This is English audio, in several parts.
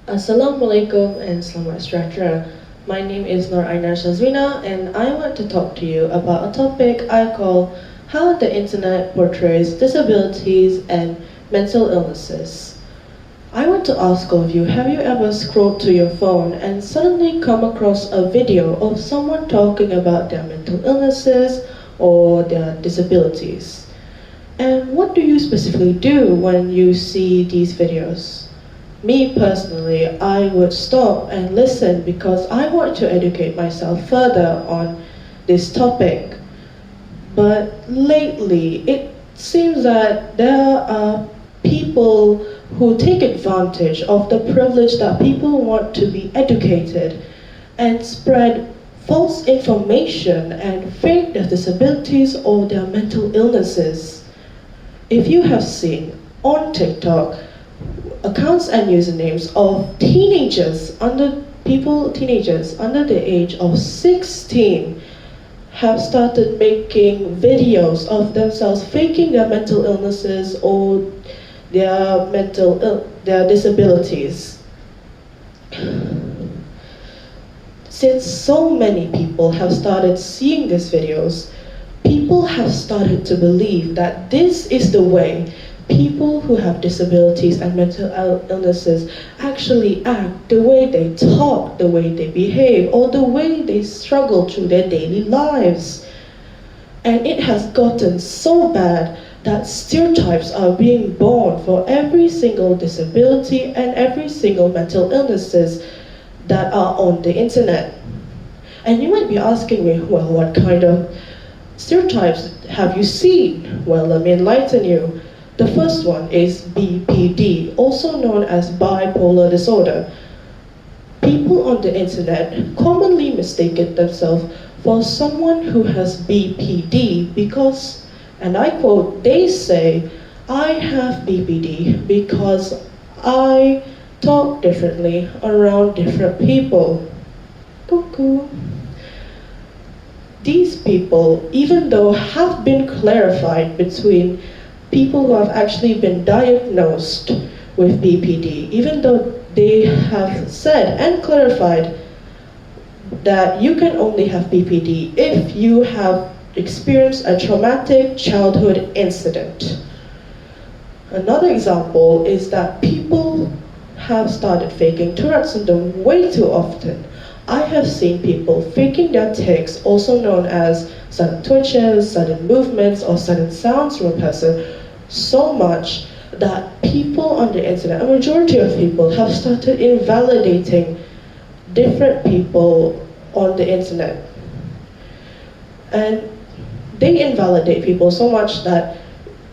Assalamualaikum and Selamat Sejahtera. My name is Aina and I want to talk to you about a topic I call how the internet portrays disabilities and mental illnesses. I want to ask all of you, have you ever scrolled to your phone and suddenly come across a video of someone talking about their mental illnesses or their disabilities? And what do you specifically do when you see these videos? Me personally, I would stop and listen because I want to educate myself further on this topic. But lately, it seems that there are people who take advantage of the privilege that people want to be educated and spread false information and fake their disabilities or their mental illnesses. If you have seen on TikTok, accounts and usernames of teenagers under the age of 16 have started making videos of themselves faking their mental illnesses or their disabilities. Since so many people have started seeing these videos, people have started to believe that this is the way people who have disabilities and mental illnesses actually act, the way they talk, the way they behave, or the way they struggle through their daily lives. And it has gotten so bad that stereotypes are being born for every single disability and every single mental illnesses that are on the internet. And you might be asking me, well, what kind of stereotypes have you seen? Well, let me enlighten you. The first one is BPD, also known as bipolar disorder. People on the internet commonly mistake themselves for someone who has BPD because, and I quote, they say, I have BPD because I talk differently around different people. Cuckoo. These people, even though have been clarified between people who have actually been diagnosed with BPD, even though they have said and clarified that you can only have BPD if you have experienced a traumatic childhood incident. Another example is that people have started faking Tourette syndrome way too often. I have seen people faking their tics, also known as sudden twitches, sudden movements, or sudden sounds from a person, so much that people on the internet, a majority of people, have started invalidating different people on the internet. And they invalidate people so much that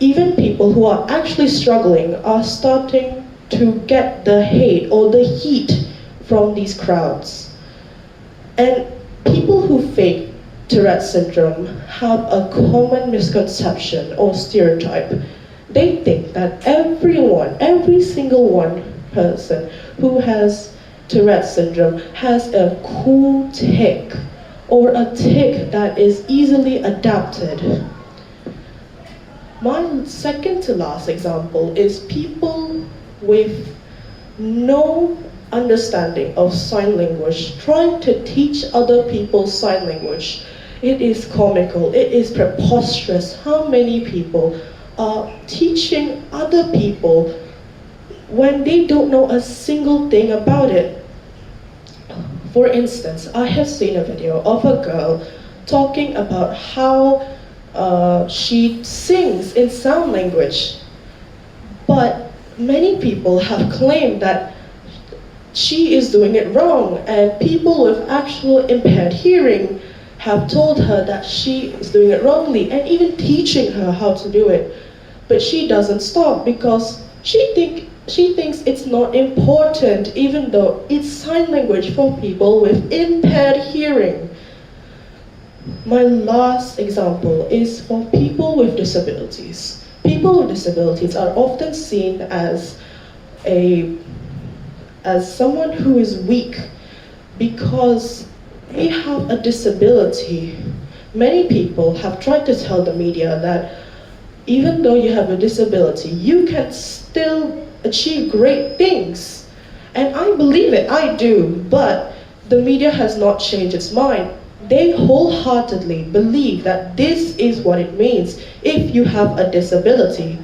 even people who are actually struggling are starting to get the hate or the heat from these crowds. And people who fake Tourette syndrome have a common misconception or stereotype. They think that every single one person who has Tourette syndrome has a cool tic or a tic that is easily adapted. My second to last example is people with no understanding of sign language trying to teach other people sign language. It is comical, it is preposterous how many people are teaching other people when they don't know a single thing about it. For instance, I have seen a video of a girl talking about how she sings in sign language, but many people have claimed that she is doing it wrong, and people with actual impaired hearing have told her that she is doing it wrongly and even teaching her how to do it. But she doesn't stop because she thinks it's not important, even though it's sign language for people with impaired hearing. My last example is for people with disabilities. People with disabilities are often seen as someone who is weak because they have a disability. Many people have tried to tell the media that even though you have a disability, you can still achieve great things. And I believe it, I do, but the media has not changed its mind. They wholeheartedly believe that this is what it means if you have a disability.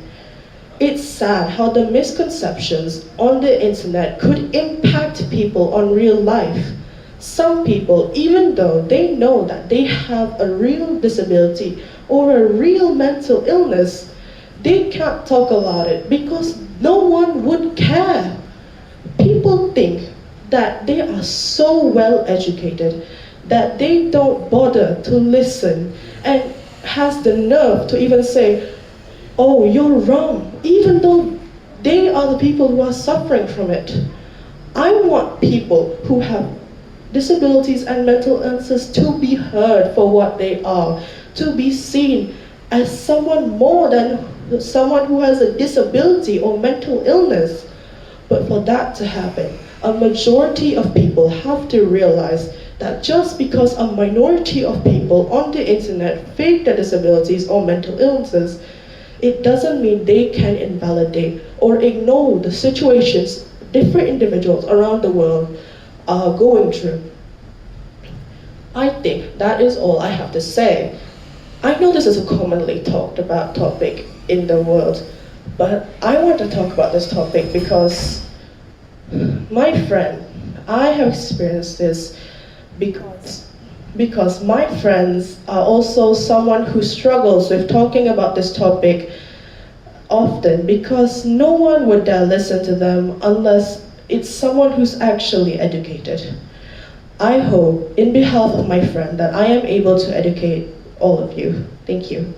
It's sad how the misconceptions on the internet could impact people on real life. Some people, even though they know that they have a real disability or a real mental illness, they can't talk about it because no one would care. People think that they are so well educated that they don't bother to listen and has the nerve to even say, oh, you're wrong, even though they are the people who are suffering from it. I want people who have disabilities and mental illnesses to be heard for what they are, to be seen as someone more than someone who has a disability or mental illness. But for that to happen, a majority of people have to realize that just because a minority of people on the internet fake their disabilities or mental illnesses, it doesn't mean they can invalidate or ignore the situations different individuals around the world are going through. I think that is all I have to say. I know this is a commonly talked about topic in the world, but I want to talk about this topic because my friend, I have experienced this because my friends are also someone who struggles with talking about this topic often because no one would dare listen to them unless it's someone who's actually educated. I hope, in behalf of my friend, that I am able to educate all of you. Thank you.